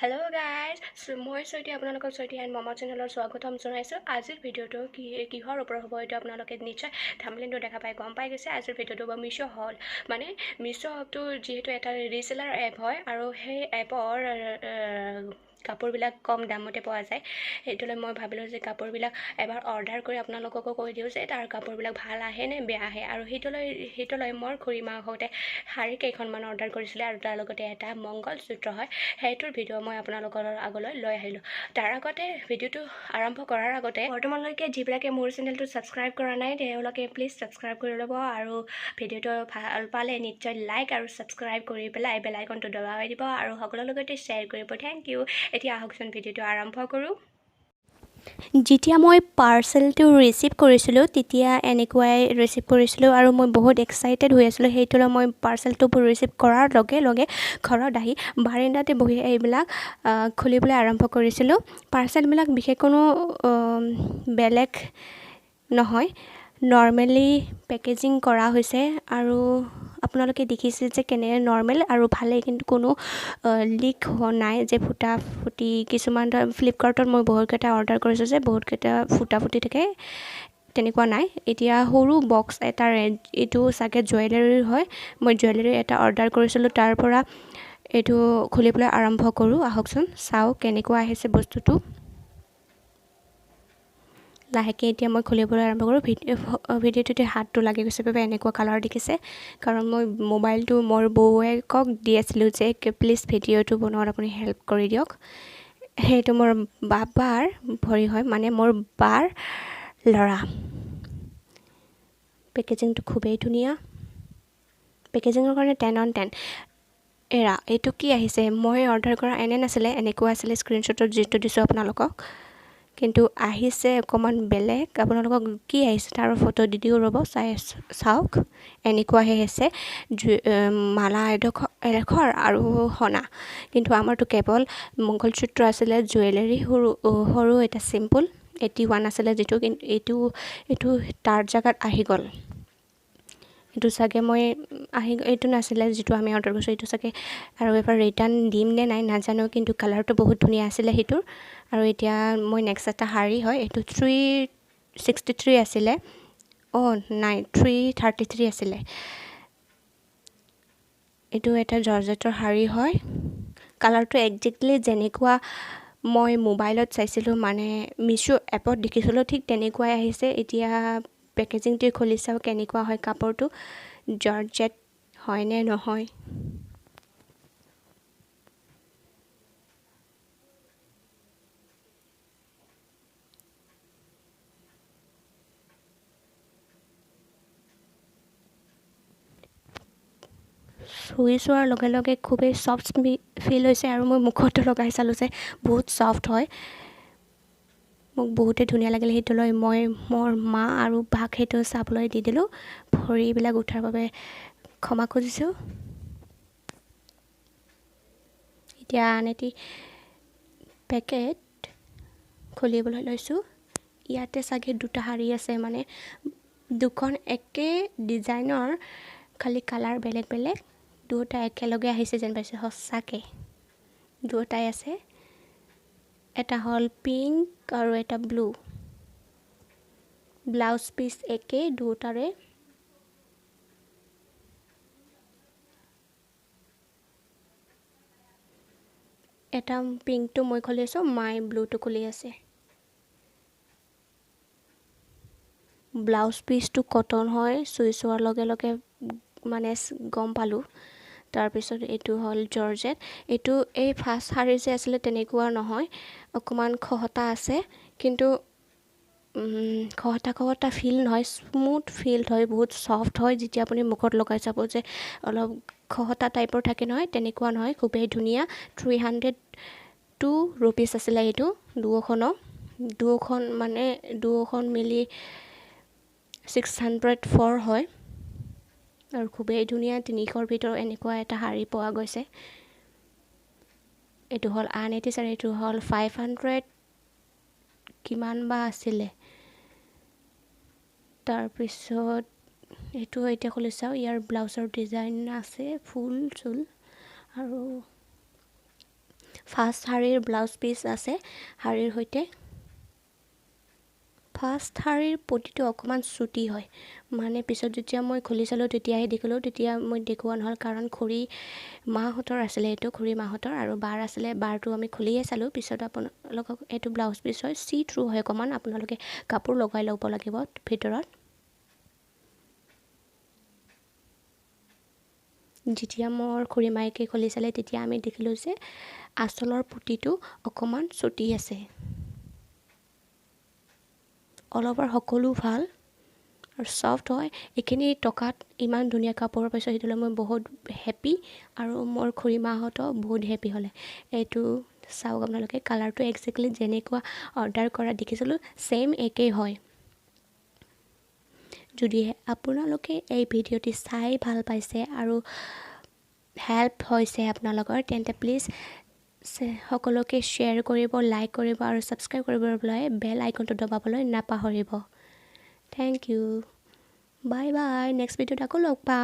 Hello guys, মই সৈতে আপোনালোকক সৈতে এণ্ড মামা চেনেলৰ স্বাগতম জনাইছোঁ। আজিৰ ভিডিঅ'টো কিহৰ ওপৰত হ'ব এইটো আপোনালোকে নিশ্চয় থাম্বনেইলটো দেখা পাই গম পাই গৈছে। আজিৰ ভিডিঅ'টো বা মিছো হল মানে মিছো এপটো যিহেতু এটা ৰিচেলাৰ এপ হয় আৰু সেই এপৰ কাপোৰবিলাক কম দামতে পোৱা যায়। সেইটোলৈ মই ভাবিলোঁ যে কাপোৰবিলাক এবাৰ অৰ্ডাৰ কৰি আপোনালোককো কৈ দিওঁ যে তাৰ কাপোৰবিলাক ভাল আহে নে বেয়া আহে। আৰু সেইটোলৈ মোৰ খুৰীমাৰ সৈতে শাৰী কেইখনমান অৰ্ডাৰ কৰিছিলে আৰু তাৰ লগতে এটা মংগলসূত্ৰ হয়। সেইটোৰ ভিডিঅ' মই আপোনালোকৰ আগলৈ লৈ আহিলোঁ। তাৰ আগতে ভিডিঅ'টো আৰম্ভ কৰাৰ আগতে বৰ্তমানলৈকে যিবিলাকে মোৰ চেনেলটো ছাবস্ক্ৰাইব কৰা নাই তেওঁলোকে প্লিজ ছাবস্ক্ৰাইব কৰি ল'ব আৰু ভিডিঅ'টো ভাল পালে নিশ্চয় লাইক আৰু ছাবস্ক্ৰাইব কৰি পেলাই বেল আইকনটো দবাই দিব আৰু সকলোৰে লগতে শ্বেয়াৰ কৰিব। Thank you. এতিয়া আহকচোন ভিডিঅ'টো আৰম্ভ কৰোঁ। যেতিয়া মই পাৰ্চেলটো ৰিচিভ কৰিছিলোঁ তেতিয়া এনেকুৱাই ৰিচিভ কৰিছিলোঁ আৰু মই বহুত এক্সাইটেড হৈ আছিলোঁ। সেইটোলৈ মই পাৰ্চেলটো ৰিচিভ কৰাৰ লগে লগে ঘৰত আহি বাৰাণ্ডাতে বহি এইবিলাক খুলিবলৈ আৰম্ভ কৰিছিলোঁ। পাৰ্চেলবিলাক বিশেষ কোনো বেলেগ নহয়, নৰ্মেলি পেকেজিং কৰা হৈছে আৰু আপোনালোকে দেখিছে যে কেনে নৰ্মেল আৰু ভালেই, কিন্তু কোনো লিক হোৱা নাই যে ফুটা ফুটি। কিছুমান ফ্লিপকাৰ্টত মই বহুতকেইটা অৰ্ডাৰ কৰিছোঁ যে বহুতকেইটা ফুটা ফুটি থাকে, তেনেকুৱা নাই। এতিয়া সৰু বক্স এটা এইটো চাগে জুৱেলাৰীৰ হয়। মই জুৱেলাৰী এটা অৰ্ডাৰ কৰিছিলোঁ, তাৰ পৰা এইটো খুলিবলৈ আৰম্ভ কৰোঁ। আহকচোন চাওঁ কেনেকুৱা আহিছে বস্তুটো। লাহেকৈ এতিয়া মই খুলিবলৈ আৰম্ভ কৰোঁ। ভিডিঅ'টোতে হাতটো লাগি গৈছে বাবে এনেকুৱা কালাৰ দেখিছে, কাৰণ মই মোবাইলটো মোৰ বৌৱেকক দি আছিলোঁ যে প্লিজ ভিডিঅ'টো বনোৱাত আপুনি হেল্প কৰি দিয়ক। সেইটো মোৰ বাবাৰ ভৰি হয়, মানে মোৰ বাৰ ল'ৰা। পেকেজিংটো খুবেই ধুনীয়া, পেকেজিঙৰ কাৰণে 10 on 10। এৰা এইটো কি আহিছে, মই অৰ্ডাৰ কৰা এনে নাছিলে, এনেকুৱা আছিলে স্ক্ৰীনশ্বটত যিটো দিছোঁ আপোনালোকক, কিন্তু আহিছে অকণমান বেলেগ। আপোনালোকক কি আহিছে তাৰ ফটো দি দিওঁ, ৰ'ব চাওক। এনেকুৱাহে আহিছে মালা এডোখৰ আৰু সোণা, কিন্তু আমাৰতো কেৱল মংগলসূত্ৰ আছিলে, জুৱেলাৰী সৰু এটা চিম্পুল 81 আছিলে যিটো, কিন্তু এইটো তাৰ জেগাত আহি গ'ল। এইটো চাগে এইটো নাছিলে যিটো আমি অৰ্ডাৰ কৰিছোঁ, এইটো চাগে আৰু এবাৰ ৰিটাৰ্ণ দিম নে নাই নাজানো, কিন্তু কালাৰটো বহুত ধুনীয়া আছিলে সেইটোৰ। আৰু এতিয়া মই নেক্সট এটা শাৰী হয়, এইটো 363 আছিলে, নাই 333 আছিলে। এইটো এটা জৰ্জেটৰ শাৰী হয়, কালাৰটো একজেক্টলি যেনেকুৱা মই মোবাইলত চাইছিলোঁ, মানে মিছো এপত দেখিছিলোঁ, ঠিক তেনেকুৱাই আহিছে। এতিয়া পেকেজিংটো খুলি চাওঁ কেনেকুৱা হয় কাপোৰটো, জৰ্জেট হয় নে নহয়। চুই চোৱাৰ লগে লগে খুবেই ছফ্ট ফিল হৈছে আৰু মই মুখতো লগাই চালোঁ যে বহুত ছফ্ট হয়। মোক বহুতেই ধুনীয়া লাগিলে। সেইটোলৈ মই মোৰ মা আৰু বাক সেইটো চাবলৈ দি দিলোঁ। ভৰিবিলাক উঠাৰ বাবে ক্ষমা খুজিছোঁ। এতিয়া আন এটি পেকেট খুলিবলৈ লৈছোঁ। ইয়াতে চাগে দুটা শাৰী আছে, মানে দুখন একে ডিজাইনৰ, খালি কালাৰ বেলেগ বেলেগ। দুটা একেলগে আহিছে যেন পাইছোঁ, সঁচাকৈ দুটাই আছে। এটা হ'ল পিংক আৰু এটা ব্লু। ব্লাউজ পিচ একেই দুটাৰে। এটা পিংকটো মই খুলি আছোঁ, মাই ব্লুটো খুলি আছে। ব্লাউজ পিচটো কটন হয়, চুই চোৱাৰ লগে লগে মানে গম পালোঁ। তাৰপিছত এইটো হ'ল জৰ্জেট। এইটো এই ফাৰ্ষ্ট শাৰী যে আছিলে তেনেকুৱা নহয়, অকণমান খহটা আছে, কিন্তু খহটা ফিল নহয়, স্মুথ ফিল হয়, বহুত ছফ্ট হয়। যেতিয়া আপুনি মুখত লগাই চাব যে অলপ খহটা টাইপৰ থাকে নহয়, তেনেকুৱা নহয়, খুবেই ধুনীয়া। 302 ৰুপিজ আছিলে এইটো, দুখন মিলি 604 হয় আৰু খুবেই ধুনীয়া। 300ৰ ভিতৰত এনেকুৱা এটা শাৰী পোৱা গৈছে। এইটো হ'ল আন এটি শাৰী, এইটো হ'ল 500 কিমান বা আছিলে। তাৰপিছত এইটো এতিয়া খুলি চাওঁ। ইয়াৰ ব্লাউজৰ ডিজাইন আছে, ফুল চুল আৰু ফাৰ্ষ্ট শাৰীৰ ব্লাউজ পিচ আছে শাৰীৰ সৈতে। ফাৰ্ষ্ট শাৰীৰ পটিটো অকণমান চুটি হয়, মানে পিছত যেতিয়া মই খুলি চালোঁ তেতিয়াহে দেখিলোঁ, তেতিয়া মই দেখুওৱা নহ'ল কাৰণ খুৰী মাহঁতৰ আছিলে, এইটো খুৰী মাহঁতৰ আৰু বাৰ আছিলে, বাৰটো আমি খুলিয়ে চালোঁ। পিছত আপোনালোকক এইটো ব্লাউজ পিচ হয়, চি থ্ৰু হয় অকণমান, আপোনালোকে কাপোৰ লগাই ল'ব লাগিব ভিতৰত। যেতিয়া মোৰ খুৰী মাইকে খুলি চালে তেতিয়া আমি দেখিলোঁ যে আঁচলৰ পুতিটো অকণমান চুটি আছে। অল অভাৰ সকলো ভাল আৰু ছফ্ট হয়। এইখিনি টকাত ইমান ধুনীয়া কাপোৰ পাইছোঁ, সেইটোলৈ মই বহুত হেপ্পী আৰু মোৰ খুৰী মাহঁতো বহুত হেপ্পী হ'লে। এইটো চাওক আপোনালোকে, কালাৰটো একজেক্টলি যেনেকুৱা অৰ্ডাৰ কৰা দেখিছিলোঁ ছেইম একেই হয়। যদিহে আপোনালোকে এই ভিডিঅ'টি চাই ভাল পাইছে আৰু হেল্প হৈছে আপোনালোকৰ, তেন্তে প্লিজ সকলোকে শ্বেয়াৰ কৰিব, লাইক কৰিব আৰু ছাবস্ক্ৰাইব কৰিবলৈ বেল আইকনটো দবাবলৈ নাপাহৰিব। Thank you, bye bye. Next ভিডিঅ'ত আকৌ লগ পাম।